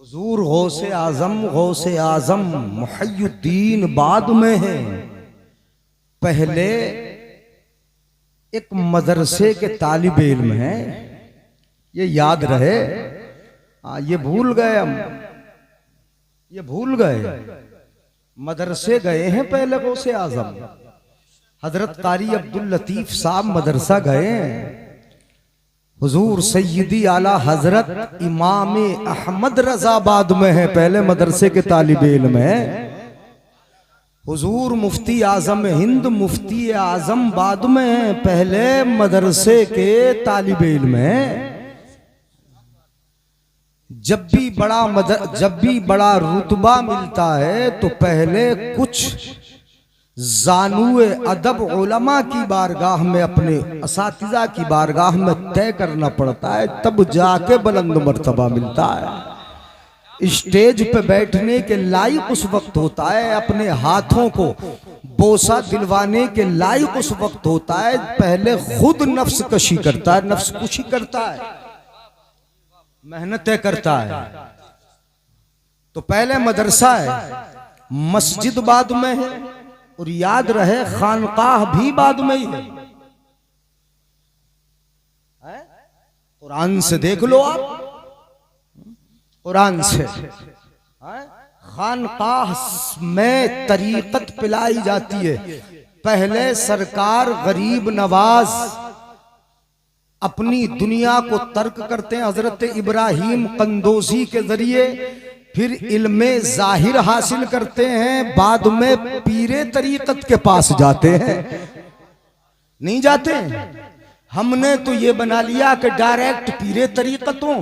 हुजूर गौसे आजम मुहय्यिद्दीन बाद में है। पहले एक मदरसे के तालिब इल्म हैं, ये याद रहे। ये भूल गए हम, ये भूल गए। मदरसे गए हैं पहले गौसे आजम। हजरत कारी अब्दुल लतीफ साहब मदरसा गए हैं। हुजूर सैयदी आला हजरत इमाम अहमद रजा बाद में है, पहले मदरसे के तालिब इल्म है। हुजूर मुफ्ती आजम हिंद मुफ्ती आजम बाद में है, पहले मदरसे के तालिब इल्म है। जब भी बड़ा रुतबा मिलता है तो पहले कुछ जानुए अदब उलमा की बारगाह में, अपने असातिज़ा की बारगाह में तय करना पड़ता है, तब जाके बुलंद मर्तबा मिलता है। स्टेज पे बैठने के लायक उस वक्त होता है, अपने हाथों को बोसा दिलवाने के लायक उस वक्त होता है, पहले खुद नफ्स कशी करता है, नफ्स कुशी करता है, मेहनतें करता है। तो पहले मदरसा है, मस्जिद बाद में है, और याद रहे खानकाह भी बाद में ही है। कुरान से देख लो आप, कुरान से खानकाह में तरीकत पिलाई जाती है। पहले सरकार गरीब नवाज अपनी दुनिया को तर्क करते हैं हजरत इब्राहिम कंदोजी के जरिए, फिर इल्मे जाहिर हासिल करते हैं, बाद में पीरे तरीकत के पास जाते हैं। नहीं जाते, हमने तो ये बना लिया कि डायरेक्ट पीरे तरीकतों,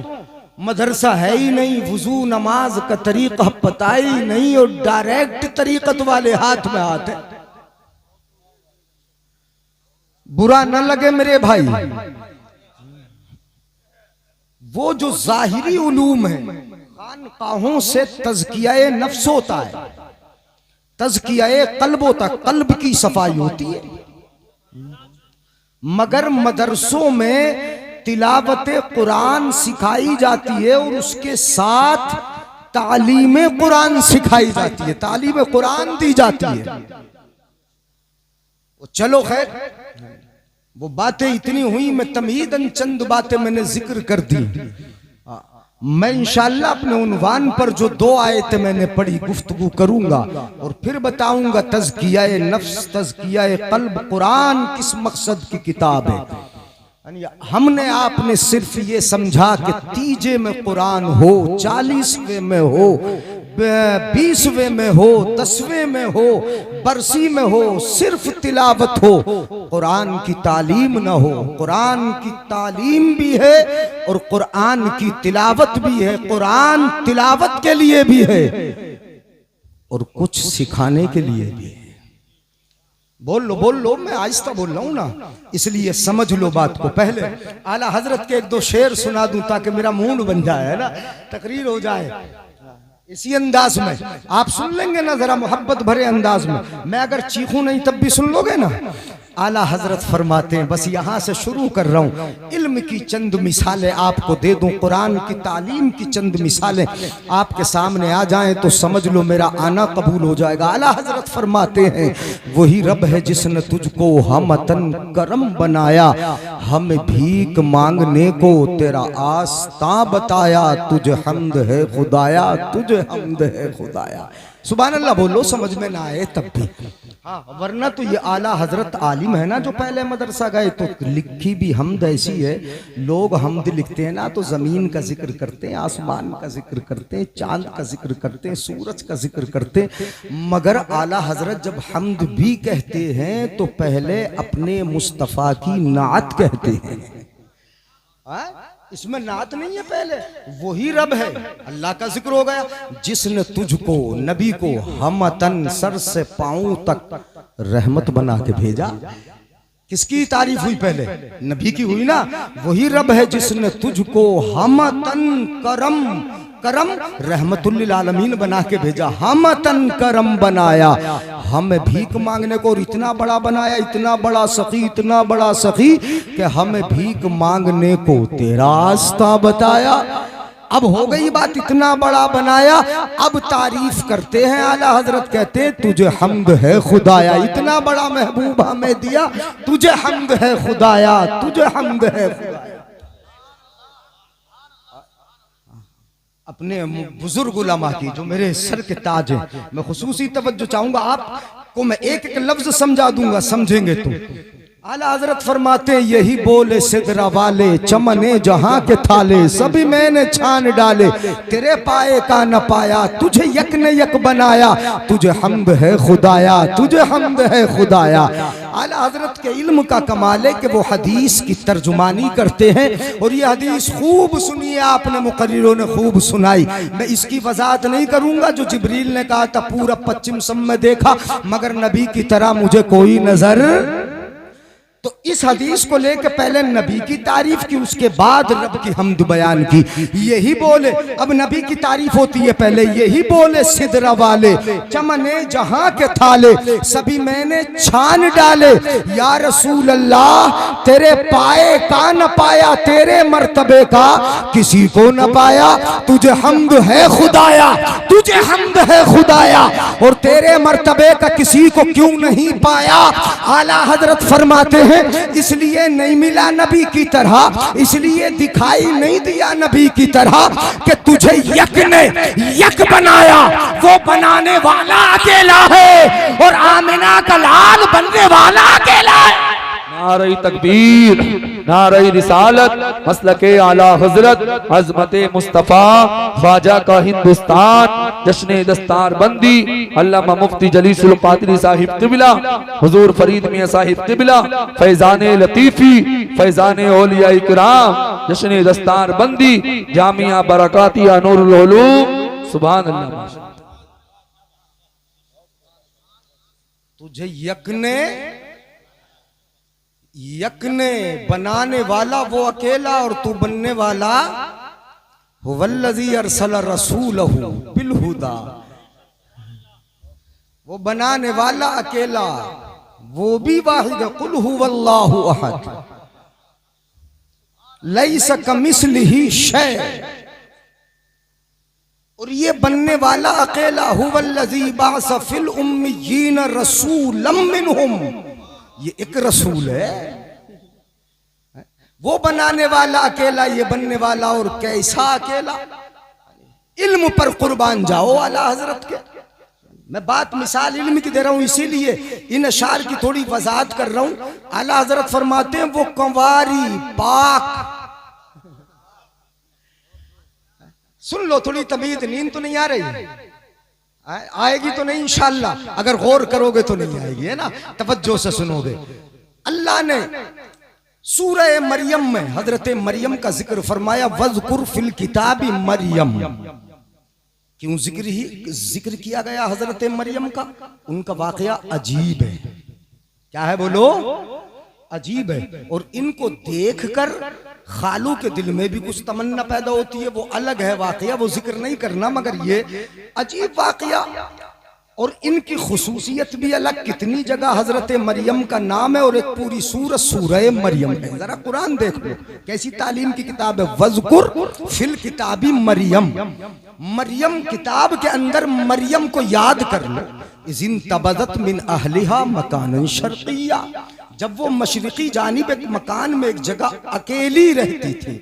मदरसा है ही नहीं, वुजू नमाज का तरीका पता ही नहीं, और डायरेक्ट तरीकत वाले हाथ में हाथ है। बुरा न लगे मेरे भाई, वो जो जाहिरी उलूम है, खानकाहों से तज़किया नफ्स होता है, तज़किया कल्ब होता है, कल्ब की सफाई होती है। मगर मदरसों में तिलावत कुरान सिखाई जाती है और उसके साथ तालीम कुरान सिखाई जाती है, तालीम कुरान दी जाती है। चलो खैर, वो बातें इतनी हुई, मैं तमहीदन चंद बातें मैंने जिक्र कर दी। मैं इंशाअल्लाह अपने उन्वान पर जो 2 आयतें मैंने पढ़ी गुफ्तगू करूंगा, और फिर बताऊंगा तज़किया नफ्स, तज़किया कल्ब कुरान किस मकसद की किताब है। हमने आपने सिर्फ ये समझा कि तीजे में कुरान हो, 40वें में हो, 20वें में हो, 10वें में हो, बरसी में हो, सिर्फ तिलावत हो, कुरान की तालीम न हो। कुरान की तालीम भी है और कुरान की तिलावत भी है। कुरान तिलावत के लिए भी है और कुछ सिखाने के लिए भी है। बोल लो, मैं आहिस्ता बोल रहा हूं ना, इसलिए समझ लो बात को। पहले आला हजरत के 1-2 शेर सुना दूं ताकि मेरा मूड बन जाए, है ना, तकरीर हो जाए इसी अंदाज में। आप सुन लेंगे ना जरा मोहब्बत भरे अंदाज में, मैं अगर चीखूं नहीं तब भी सुन लोगे ना। आला हजरत फरमाते हैं, बस यहाँ से शुरू कर रहा हूँ, इल्म की चंद मिसालें आपको दे दूं, कुरान की तालीम की चंद मिसालें आपके सामने आ जाएं तो समझ लो मेरा आना कबूल हो जाएगा। आला हजरत फरमाते हैं, वही रब है जिसने तुझको हमतन करम बनाया, हमें भीख मांगने को तेरा आस्ता बताया, तुझे हम्द है खुदाया, तुझे हम्द है खुदाया। सुभान अल्लाह बोलो, समझ में ना आए तब भी। हाँ, वरना तो ये आला हजरत आलिम है ना जो पहले मदरसा गए, तो लिखी भी हमद ऐसी है, लोग हमद लिखते हैं ना तो जमीन का जिक्र करते हैं, आसमान का जिक्र करते हैं, चांद का जिक्र करते हैं, सूरज का जिक्र करते हैं, मगर आला हजरत जब हमद भी कहते हैं तो पहले अपने मुस्तफ़ा की नात कहते हैं। इसमें नात नहीं है, पहले वही रब है, अल्लाह का जिक्र हो गया, जिसने तुझको नबी को हमतन सर से पांव तक रहमत बना के भेजा। किसकी तारीफ हुई पहले? नबी की हुई ना। वही रब है जिसने तुझको हमतन करम, करम रहमतुल्लिल आलमीन बना के भेजा, हमतन करम बनाया, हमें भीख मांगने को, और इतना बड़ा बनाया, इतना बड़ा सखी, इतना बड़ा सखी कि हमें भीख मांगने को तेरा रास्ता बताया। अब हो गई बात, इतना बड़ा बनाया, अब तारीफ करते हैं। आला हजरत कहते हैं तुझे हम्द है खुदाया, इतना बड़ा महबूब हमें दिया, तुझे हम्द है खुदाया, तुझे हम्द है खुदाया। अपने बुजुर्ग उलमा की जो मेरे सर के ताज हैं, मैं खुसूसी तवज्जो चाहूंगा। आपको मैं एक एक लफ्ज समझा दूंगा, समझेंगे तो। आला हजरत फरमाते यही बोले सिदरा वाले, चमने जहां के थाले, सभी मैंने छान डाले, तेरे पाए का न पाया, तुझे यक ने यक बनाया, तुझे हम्द है खुदाया, तुझे हम्द है खुदाया। आला हजरत के इल्म का कमाल है कि वो हदीस की तर्जुमानी करते हैं, और ये हदीस खूब सुनिए आपने, मुकर्रिरों ने खूब सुनाई। मैं इसकी वजाहत नहीं करूंगा जो जिब्रील ने कहा था पूरब पश्चिम सब में देखा मगर नबी की तरह मुझे कोई नजर। तो इस हदीस को लेकर पहले नबी की तारीफ की, उसके बाद रब की हम्द बयान की। यही बोले, अब नबी की तारीफ होती है पहले, यही बोले सिदरा वाले, चमने जहां के थाले, सभी मैंने छान डाले, या रसूल अल्लाह तेरे पाए का न पाया, तेरे मर्तबे का किसी को न पाया, तुझे हम्द है खुदाया, तुझे हम्द है खुदाया, और तेरे मर्तबे का किसी को क्यों नहीं पाया। आला हजरत फरमाते हैं इसलिए नहीं मिला नबी की तरह, इसलिए दिखाई नहीं दिया नबी की तरह कि तुझे यक ने यक बनाया, वो बनाने वाला अकेला है, और आमिना का लाल बनने वाला अकेला है। नारे तकबीर, नारे रिसालत, मसलके आला हजरत, अजमत मुस्तफा, ख्वाजा का हिंदुस्तान, जश्न दस्तार बंदी, अल्लामा मुफ्ती जलीसुल कादरी साहिब किबला, हुजूर फरीद मियां साहिब किबला, फैजाने लतीफी, फैजाने औलिया इकराम, जश्न दस्तार बंदी, जामिया बरकातिया नूरुल उलूम, सुभान अल्लाह। तुझे यकने बनाने वाला वो अकेला, और तू बनने वाला हुवल्लज़ी अरसल रसूलहू बिलहुदा, वो बनाने वाला अकेला, वो भी वाहिद, कुल हुवल्लाहु अहद, लैसा कमिस्लिही शै, और ये बनने वाला अकेला, हुवल्लज़ी बाअस फिल उम्मिय्यीन रसूलन मिनहुम, ये एक रसूल है, वो बनाने वाला अकेला, ये बनने वाला, और कैसा अकेला। इल्म पर कुर्बान जाओ आला हजरत के। मैं बात मिसाल इल्म की दे रहा हूं, इसीलिए इन अशार की थोड़ी वजाहत कर रहा हूं। आला हजरत फरमाते हैं वो कंवारी पाक, सुन लो थोड़ी तमीज, नींद तो नहीं आ रही, आएगी तो नहीं इंशाअल्लाह, अगर गौर करोगे तो नहीं आएगी, है ना, तवज्जो से सुनोगे। अल्लाह ने सूरह मरियम में हजरत मरियम का जिक्र फरमाया, वज़कुर फिल किताबी मरियम। क्यों जिक्र किया गया हजरत मरियम का? उनका वाकया अजीब है। क्या है बोलो? अजीब है। और इनको देखकर खालू के दिल में भी कुछ तमन्ना पैदा होती है, वो अलग है वाकया, वो जिक्र नहीं करना, मगर ये अजीब वाकया। और इनकी खुसूसियत भी अलग। कितनी जगह हजरत मरियम का नाम है और एक पूरी सूरत सूरह मरियम है। जरा कुरान देख लो, कैसी तालीम की किताब है। वज़कुर फिल किताबी मरियम, मरियम किताब के अंदर मरियम को याद कर लो। इज़िन तबज़त मिन अहलिहा मकानन शर्क़िया, जब वो मशरिकी जानिब एक मकान में एक जगह अकेली रहती थी।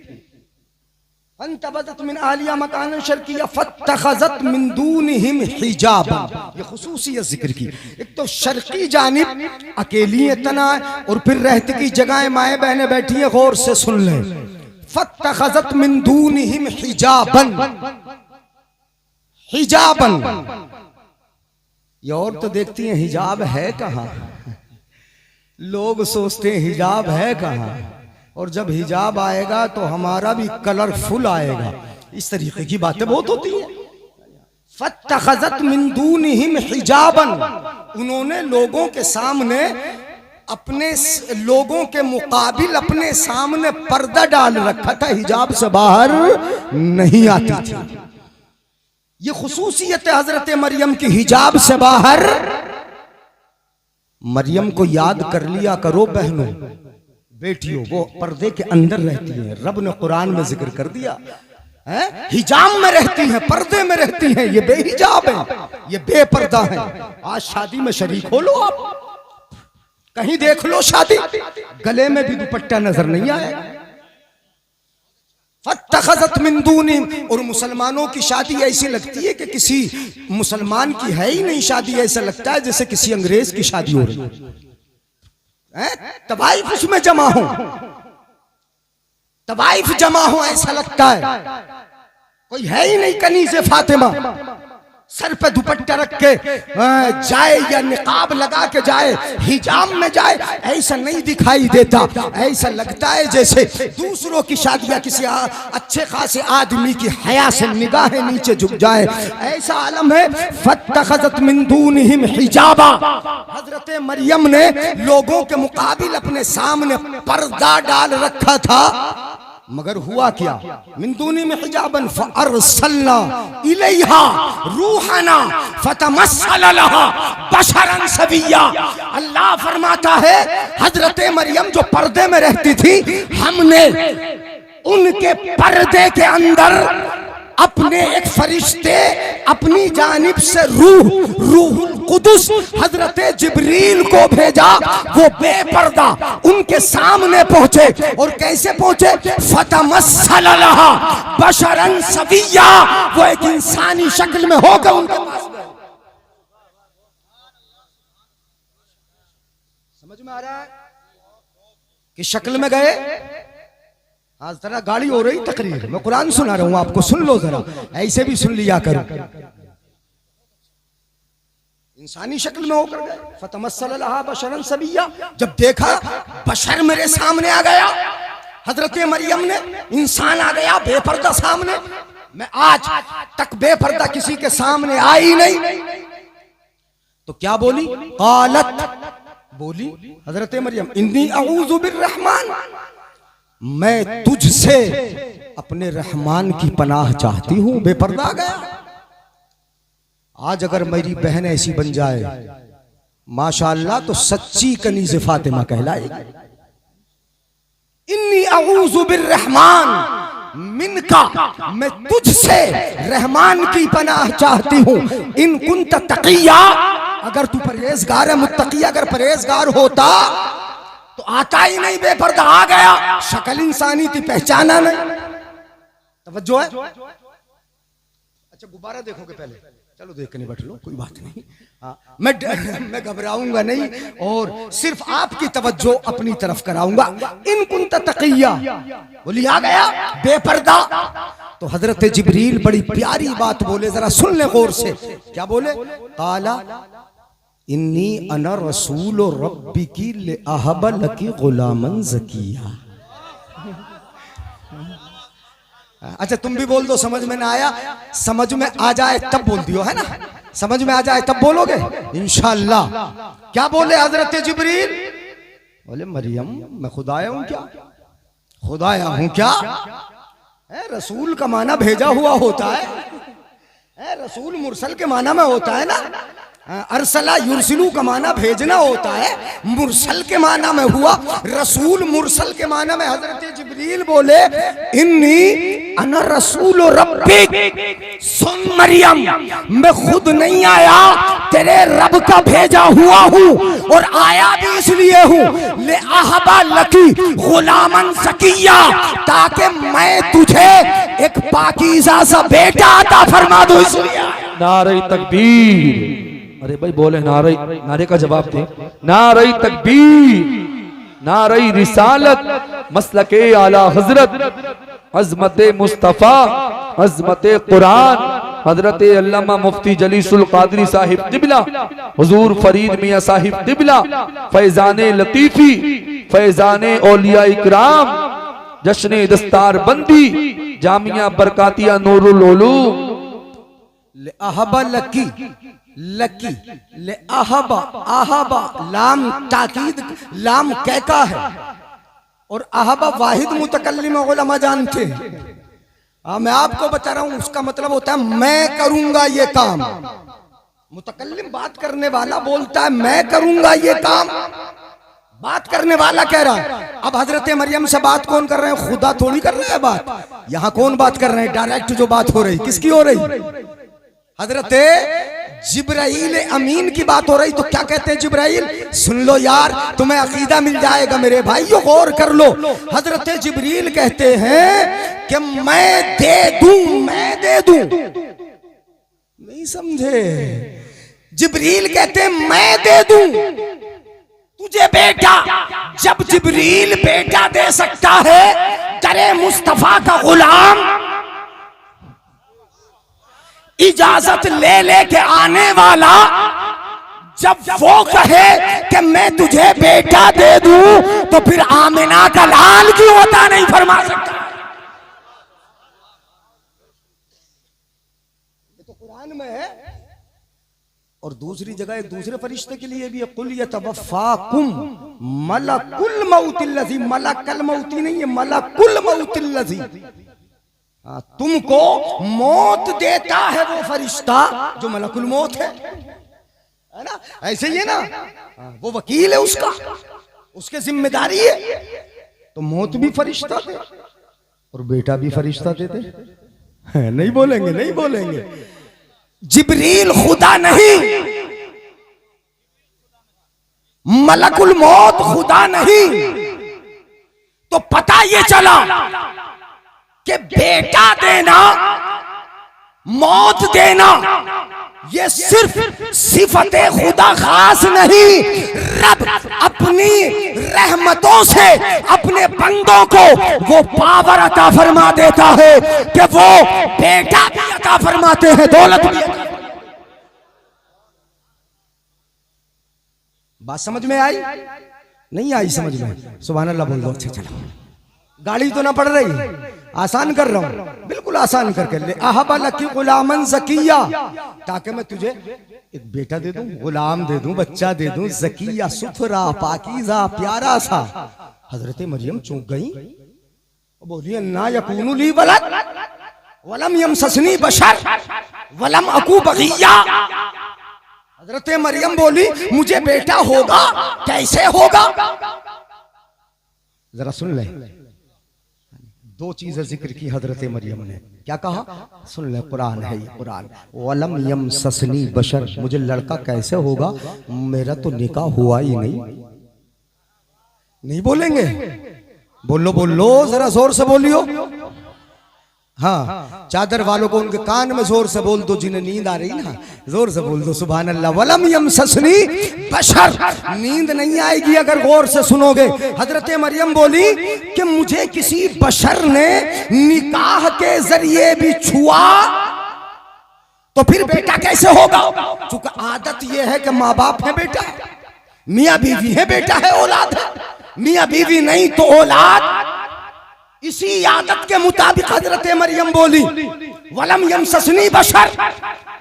फंतबज़त मिन अहलिहा मकानन शर्क़िया फत्तख़ज़त मिन दूनिहिम हिजाबा, ये खुसूसियत जिक्र की। एक तो शर्क़ी जानिब अकेली है, तना है, और फिर रहती की जगह माए बहनें बैठी हैं, गौर से सुन लें। फत्तख़ज़त मिन दूनिहिम हिजाबन, हिजाबन, ये और तो देखती हैं हिजाब है कहाँ, लोग सोचते हैं हिजाब है कहाँ, और जब हिजाब आएगा तो हमारा भी कलरफुल आएगा। इस तरीके की बातें बहुत होती हैं। फत्तख़ज़त मिन दूनिहिम हिजाबन, उन्होंने लोगों के सामने, अपने लोगों के मुकाबिल अपने सामने पर्दा डाल रखा था, हिजाब से बाहर नहीं आती थी। ये खुसूसियत है हजरत मरियम की, हिजाब से बाहर। मरियम को याद कर लिया करो बहनों, बेटियों, वो पर्दे के अंदर रहती हैं। रब ने कुरान में जिक्र कर दिया, हिजाब में रहती हैं, पर्दे में रहती हैं, ये बेहिजाब है, ये बेपर्दा है। आज शादी में शरीक हो लो आप, कहीं देख लो शादी, गले में भी दुपट्टा नजर नहीं आएगा। फत्तखज़त मिन दूनी, और मुसलमानों की शादी ऐसी लगती है कि किसी मुसलमान की है ही नहीं शादी, ऐसा लगता है जैसे किसी अंग्रेज की शादी हो रही है। तवाइफ उसमें जमा हो, तवाइफ जमा हो, ऐसा लगता है कोई है ही नहीं। कनीज़े फातिमा सर पे दुपट्टा रख के जाए या निकाब लगा के जाए, हिजाब में जाए, ऐसा नहीं दिखाई देता। ऐसा लगता है जैसे दूसरों की शादियां किसी अच्छे खासे आदमी की हया से निगाहें नीचे झुक जाए, ऐसा आलम है। फत्तखज़त मिन दूनिहिम हिजाबा, हजरत मरियम ने लोगों के मुकाबिल अपने सामने पर्दा डाल रखा था, मगर हुआ क्या? मिन दूनी में हिजाबन फअरसलना इलैहा रूहना फतमस्सल लहा बशरन सविया। अल्लाह फरमाता है हजरत मरियम जो पर्दे में रहती थी, हमने उनके पर्दे के अंदर अपने एक फरिश्ते अपनी जानिब से रूहुल कुदुस हजरत जिब्रील को भेजा। वो बेपर्दा उनके सामने पहुंचे, और कैसे पहुंचे? फतमस्सल लहा बशरन सविया, वो एक इंसानी शक्ल में होकर उनके पास गए। समझ में आ रहा है कि शक्ल में गए? आज जरा गाड़ी हो रही तकरीर, मैं कुरान सुना रहा हूं आपको, सुन लो जरा, ऐसे भी सुन लिया करो। इंसानी शक्ल में होकर गए। फतमस्सल लहा बशरन सविया, जब देखा बशर मेरे सामने आ गया, हजरत मरियम ने इंसान आ गया बेपर्दा सामने। मैं आज तक बेपर्दा किसी के सामने आई नहीं। तो क्या बोली? कालत, बोली हजरत मरियम, इन्नी अऊज़ु बिर्रहमान, मैं तुझसे अपने रहमान की पनाह चाहती हूं। बेपर्दा गया। आज अगर मेरी बहन ऐसी बन जाए माशाअल्लाह, तो सच्ची कनीज़े फातिमा कहलाएगी। इन्नी अऊज़ु बिर्रहमान मिनका, मैं तुझसे रहमान की पनाह चाहती हूं। इन कुंत तकिया, अगर तू परहेजगार है, मुत्तकी अगर परहेजगार होता तो आता ही नहीं, बेपर्दा आ गया, शक्ल इंसानी थी, पहचाना नहीं। तवज्जो है? अच्छा गुब्बारा देखोगे पहले? चलो देख के निपट लो, कोई बात नहीं। मैं घबराऊंगा नहीं, और सिर्फ आपकी तवज्जो अपनी तरफ कराऊंगा। इन कुंत तकिया, बोली आ गया बेपर्दा। तो हजरत जिब्रील बड़ी प्यारी बात बोले, जरा सुन ले गौर से। क्या बोले? काला इन्नी अना रसूल रब्बिकी लिअहब लकी गुलामन ज़किया। अच्छा तुम भी बोल दो, समझ में ना आया? समझ में आ जाए तब बोल दियो, है ना? समझ में आ जाए तब बोलोगे इंशाअल्लाह। क्या बोले हजरत जिब्रील? बोले मरियम मैं खुदाया हूं क्या? खुदाया हूं क्या? रसूल का माना भेजा हुआ होता है, रसूल मुरसल के माना में होता है ना। अरसला युरसिलू का माना भेजना होता है, मुरसल के माना में हुआ। रसूल मुरसल के माना में हजरत जिब्रील बोले इन्नी अना रसूल रब्बिक। सुन मरियम, मैं खुद नहीं आया, तेरे रब का भेजा हुआ हूँ, और आया भी इसलिए हूँ ले अहबा लकी गुलामन ज़किया, ताकि मैं तुझे एक पाकीज़ा सा बेटा अता फरमा दूं, इसलिए। नारे तकबीर। अरे भाई बोले नारे, नारे का जवाब दे। नारे तकबीर, नारे रिसालत, मसलके आला हजरत, अजमत मुस्तफा, अजमत कुरान, हजरत अल्लामा मुफ्ती जलीसुल कादरी साहिब तिबला, हुजूर फरीद मियां साहिब तिबला, फैजाने लतीफी, फैजाने औलिया इकराम, जश्न दस्तार बंदी, जामिया बरकातिया नूरुल उलूम। ले अहबा लकी, लकी ले अहबा, अहबा लाम ताकीद, लाम कैका है, और अहबा वाहिद मुतकल्लिम उलमा जानते हैं। मैं आपको बता रहा हूं, उसका मतलब होता है मैं करूंगा ये काम। मुतकल्लिम बात करने वाला बोलता है मैं करूंगा ये काम, बात करने वाला कह रहा है। अब हजरत मरियम से बात कौन कर रहे हैं? खुदा थोड़ी कर रहे हैं बात। यहां कौन बात कर रहे हैं? डायरेक्ट जो बात हो रही, किसकी हो रही? हजरत जिब्राइल अमीन की बात हो रही। तो क्या कहते हैं जिब्राइल? सुन लो यार, तुम्हें अकीदा मिल जाएगा मेरे भाइयों, गौर कर लो। हजरत जिब्रील कहते हैं कि मैं दे दूं, मैं दे दूं। नहीं समझे? जिब्रील कहते हैं मैं दे दूं तुझे बेटा। जब जिब्रील बेटा दे सकता है, करे मुस्तफा का गुलाम इजाजत ले लेके आने वाला, जब वो कहे कि मैं तुझे बेटा दे दूं, तो फिर आमिना का लाल क्यों होता नहीं फरमा सकता? ये तो कुरान में है। और दूसरी जगह एक दूसरे फरिश्ते के लिए भी है, कुल यतवफ़ाकुम मलकुल मौतिल्लज़ी। मलकल मौती नहीं है, मलकुल मौतिल्लज़ी। तुमको मौत देता है वो फरिश्ता जो मलकुल मौत है ना? ऐसे ही है ना, वो वकील है उसका, उसके जिम्मेदारी है। तो मौत भी फरिश्ता थे और बेटा भी फरिश्ता थे। नहीं बोलेंगे, नहीं बोलेंगे। जिब्रील खुदा नहीं, मलकुल मौत खुदा नहीं। तो पता ये चला कि बेटा देना, मौत देना, ये सिर्फ सिफते खुदा खास नहीं। रब अपनी रहमतों से अपने बंदों को वो पावर अता फरमा देता है कि वो बेटा भी अता फरमाते हैं, दौलत भी। बात समझ में आई? नहीं आई समझ में? सुभान अल्लाह बोल दो। अच्छा चलो, गाड़ी तो ना पड़ रही, आसान कर रहा हूं, बिल्कुल आसान करके ले। अहबा लकी गुलामन ज़किया, ताकि मैं तुझे एक बेटा दे दूं, गुलाम दे दूं, बच्चा दे दूं, ज़किया, सुथरा, पाकीज़ा, प्यारा सा। हजरत मरियम चौंक गई, बोली अन्ना यकूनु ली वलद वलम यमससनी बशर वलम अकू बगिया। हजरत मरियम बोली मुझे बेटा होगा, कैसे होगा? जरा सुन ले, दो चीजें जिक्र की हजरत मरियम ने। क्या कहा? सुन ले, कुरान है ये, कुरान। वलम यमससनी बशर, मुझे लड़का कैसे होगा? मेरा तो निकाह हुआ ही नहीं। नहीं बोलेंगे? बोलो बोलो, जरा जोर से बोलियो। हाँ, चादर वालों को उनके कान में जोर से बोल दो, जिन्हें नींद आ रही ना, जोर से बोल दो सुभान अल्लाह। वलम यमससनी बशर, नींद नहीं आएगी अगर गौर से सुनोगे। हजरत मरियम बोली कि मुझे किसी बशर ने निकाह के जरिए भी छुआ तो फिर बेटा कैसे होगा? चूंकि आदत यह है कि माँ बाप है बेटा, मियाँ बीवी है बेटा है औलाद है, मियाँ बीवी नहीं तो औलाद। इसी आदत के मुताबिक हजरत मरियम बोली वलम यमससनी बशर,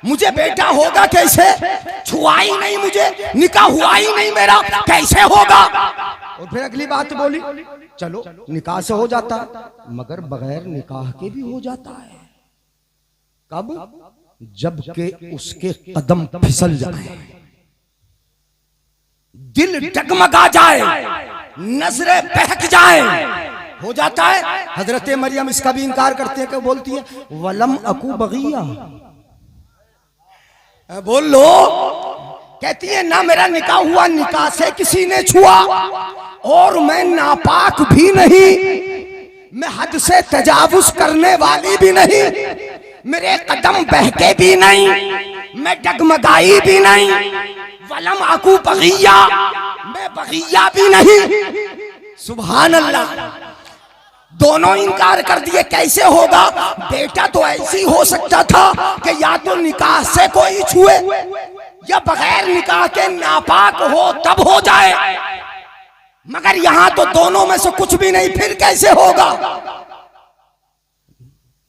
मुझे बेटा होगा कैसे? छुआ ही नहीं मुझे, निकाह हुआ ही नहीं मेरा, कैसे होगा? और फिर अगली बात बोली चलो निकाह से हो जाता है, मगर बगैर निकाह के भी हो जाता है। कब? जबकि उसके कदम फिसल जाए, दिल डगमगा जाए, नजरें बहक जाए, हो जाता है। हजरत मरियम इसका भी इनकार करते हैं कि बोलती है वलम अकू बगिया। बोल लो, कहती है ना मेरा निकाह हुआ, निकाह से किसी ने छुआ, और मैं नापाक भी नहीं, मैं हद से तजावुज करने वाली भी नहीं, मेरे कदम बहके भी नहीं, मैं डगमगाई भी नहीं। वलम अकू बगिया, मैं बगिया भी नहीं। सुभान अल्लाह, दोनों इनकार कर दिए। कैसे होगा? बेटा तो ऐसी हो सकता था कि या तो निकाह से कोई छुए या बगैर निकाह के नापाक हो तब हो जाए, मगर यहां तो दोनों में से कुछ भी नहीं, फिर कैसे होगा?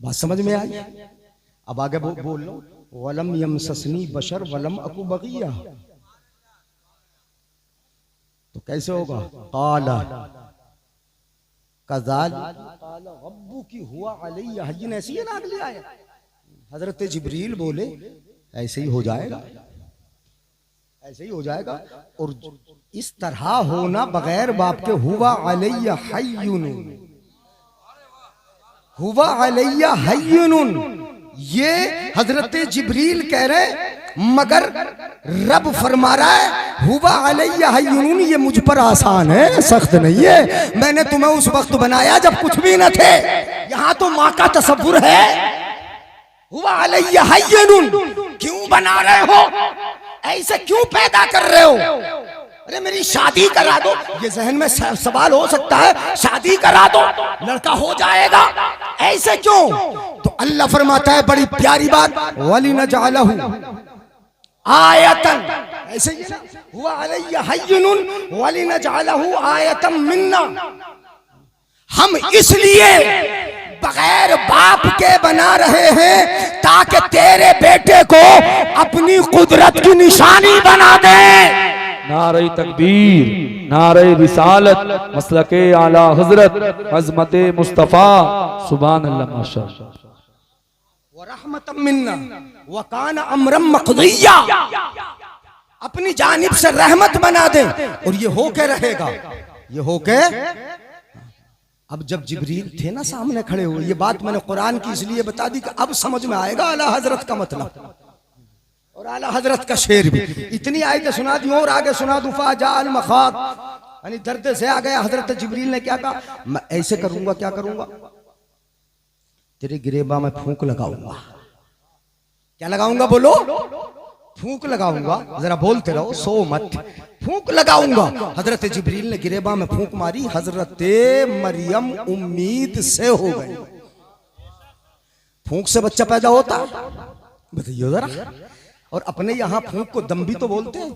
बात समझ में आई? अब आगे बोल लो वलम यमससनी बशर वलम अकू बगिया, तो कैसे होगा? काला कज़ाल रब्बु की हुआ अलैया हय्यिन, ऐसी है ना अगली आयत। हजरत जिब्रील बोले ऐसे ही हो जाएगा। ऐसे ही हो जाएगा। और इस तरह होना बगैर बाप के, हुवा अलैया हय्युन, हुवा अलैया हय्युन, ये हजरत जिब्रील कह रहे, मगर रब फरमा रहा है हुवा अलैया हय्युन, ये मुझ पर आसान है, सख्त नहीं है। मैंने तुम्हें उस वक्त बनाया जब कुछ भी न थे। यहां तो माँ का तसव्वुर है। हुवा अलैया हय्युन, क्यों बना रहे हो, ऐसे क्यों पैदा कर रहे हो? अरे मेरी शादी करा दो, ये जहन में सवाल हो सकता है, शादी करा दो लड़का हो जाएगा, ऐसे क्यों? तो अल्लाह फरमाता है बड़ी प्यारी बात, वली नजअलहु आयतन, ऐसे ही ना, हुवा अलैया हय्युन वली नजअलहु आयतम मिन्ना, हम इसलिए बगैर बाप के बना रहे हैं ताकि तेरे बेटे को अपनी कुदरत की निशानी बना दे। नारे तकबीर, नारे रिसालत, मसलके आला हजरत अज़मते मुस्तफ़ा, सुभान अल्लाह, माशाअल्लाह। व रहमतम मिन्ना व कान अमरम मक़दिया, अपनी जानिब से रहमत बना दे, और ये होके रहेगा, ये होके। अब जब जिब्रील थे ना सामने खड़े हुए, ये बात मैंने कुरान की इसलिए बता दी कि अब समझ में आएगा आला हजरत का मतलब और आला हजरत का शेर भी। इतनी आयतें सुना दी और आगे सुना दूं, फाजाल मखात, यानी दर्द से आ गया। हजरत जिब्रील ने क्या कहा, मैं ऐसे करूंगा, क्या करूंगा, तेरे गिरेबा में फूंक लगाऊंगा। क्या लगाऊंगा, बोलो, फूंक लगाऊंगा। जरा बोलते रहो, सो मत, फूंक लगाऊंगा। हजरत जिब्रील ने गिरेबा में फूंक मारी, हजरत मरियम उम्मीद से हो गई। फूंक से बच्चा पैदा होता, बताइए जरा। और अपने यहाँ फूंक को दम भी तो बोलते हैं।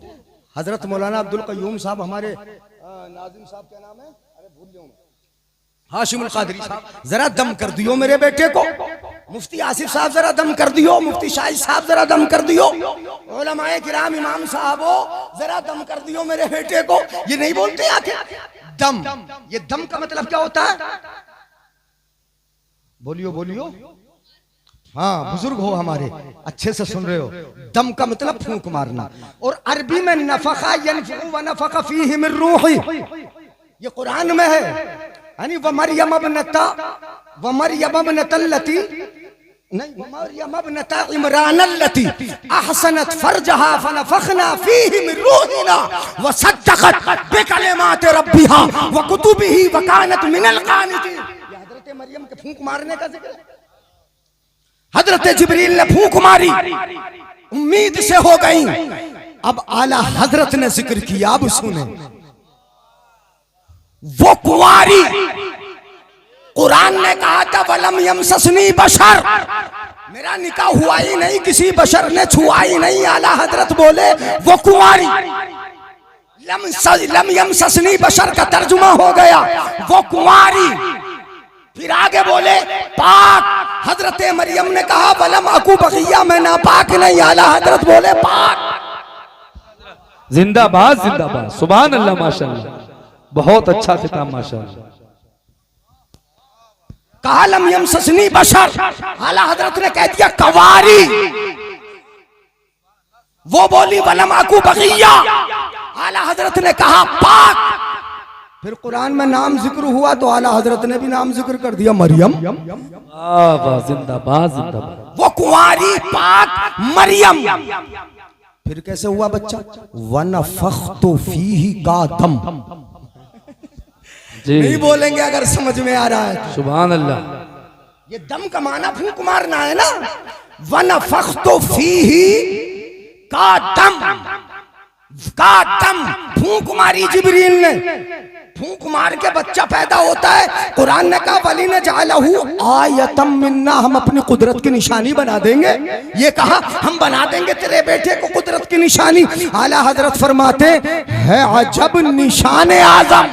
हजरत मौलाना अब्दुल कय्यूम साहब, हमारे नाजिम साहब क्या नाम है, अरे भूल जाऊं, हाशिमुल कादरी साहब, जरा दम कर दियो मेरे बेटे को। मुफ्ती आसिफ साहब जरा दम कर दियो, मुफ्ती शाहिद साहब जरा दम कर दियो, उलमाए किराम इमाम साहबो जरा दम कर दियो मेरे बेटे को। ये नहीं बोलते आखिर दम, ये दम का मतलब क्या होता है, बोलियो बोलियो। हाँ, बुजुर्ग हो हमारे, अच्छे से सुन रहे हो। दम का मतलब फूंक मारना। और अरबी में नफखा यनफु व नफख फीहि मिन रूही, ये कुरान में है। यानी व मरियम इब्नता लती, नहीं, व मरियम इब्नता इमरान लती अहसनत फरजहा फनफखना फीहि मिन रूहिना व सद्दक़त बिकलिमात रब्बिहा व कुतुबिही व कानत मिनल क़ानितीन। ये हजरत मरियम के फूंक मारने का जिक्र है। हजरत जिब्रील ने फूंक मारी, उम्मीद से हो गई। अब आला हजरत ने जिक्र किया, अब सुने। वो कुंवारी, कुरान ने कहा था वलम यमससनी बशर, मेरा निकाह हुआ ही नहीं, किसी बशर ने छुआ ही नहीं। आला हजरत बोले वो कुंवारी, लम यमससनी बशर का तर्जुमा हो गया वो कुंवारी। फिर आगे बोले पाक। हजरत मरियम ने कहा वलम अकू बगिया, मैं नापाक नहीं। आला हजरत बोले पाक। जिंदाबाद जिंदाबाद, सुभान अल्लाह, माशाअल्लाह, बहुत अच्छा खिताब, माशाअल्लाह। कहा लम यमससनी बशर, आला हजरत ने कह दिया कवारी। वो बोली वलम अकू बगिया, आला हजरत ने कहा पाक। फिर कुरान में नाम जिक्र हुआ तो आला हजरत ने भी नाम जिक्र कर दिया, मरियम। जिंदाबाद जिंदाबाद, वो कुंवारी पाक मरियम। फिर कैसे हुआ बच्चा, वनफख्तु फीही का दम। नहीं बोलेंगे अगर समझ में आ रहा है। सुभान अल्लाह, ये दम का माना फूंक मारना है ना। वनफख्तु फीही का दम, का दम, फूंक मारी जिब्रील ने। फूंक मार के बच्चा पैदा होता है। कुरान ने कहा वली नजअलहु आयतम मिन्ना, हम अपनी कुदरत की निशानी बना देंगे। ये कहा हम बना देंगे तेरे बेटे को कुदरत की निशानी। आला हजरत फरमाते है अजब निशान आजम।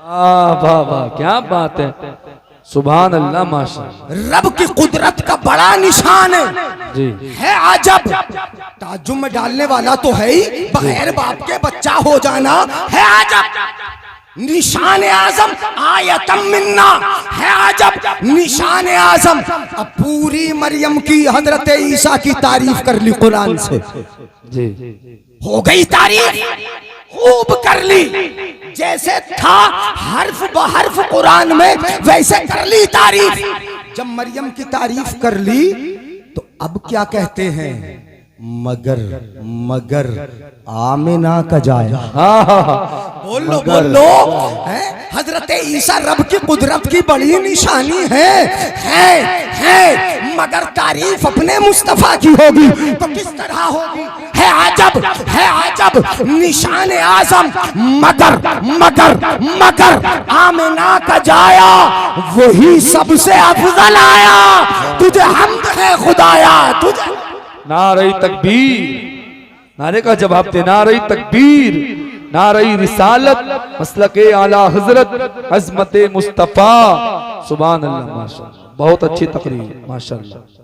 वाह वाह, क्या बात है, सुभान अल्लाह, माशाअल्लाह। रब की कुदरत का बड़ा निशान जी है अजब। ताज्जुब में डालने वाला तो है ही, बगैर बाप के बच्चा हो जाना है अजब। निशान आजम आयतम मिन्ना है अजब निशान आजम। अब पूरी मरियम की हजरत ईसा की तारीफ कर ली कुरान से, जी हो गई तारीफ, खूब कर ली, जैसे था हर्फ ब हर्फ कुरान में वैसे कर ली तारीफ। जब मरियम की तारीफ कर ली तो अब क्या कहते हैं, मगर मगर आमिना का जाया। बोलो बोलो, हजरत ईसा रब की कुदरत की बड़ी निशानी है, मगर तारीफ अपने मुस्तफा की होगी तो किस तरह होगी। है अजब निशान आजम, मगर मगर मगर आमिना का जाया, वही सबसे अफजल आया, तुझे हम्द है खुदाया तुझे। नारे तकबीर, नारे का जवाब दे, नारे तकबीर, नारे रिसालत, मसलके आला हजरत, अज़मते मुस्तफ़ा। सुभान अल्लाह, माशाअल्लाह, बहुत अच्छी तकरीर, माशाअल्लाह।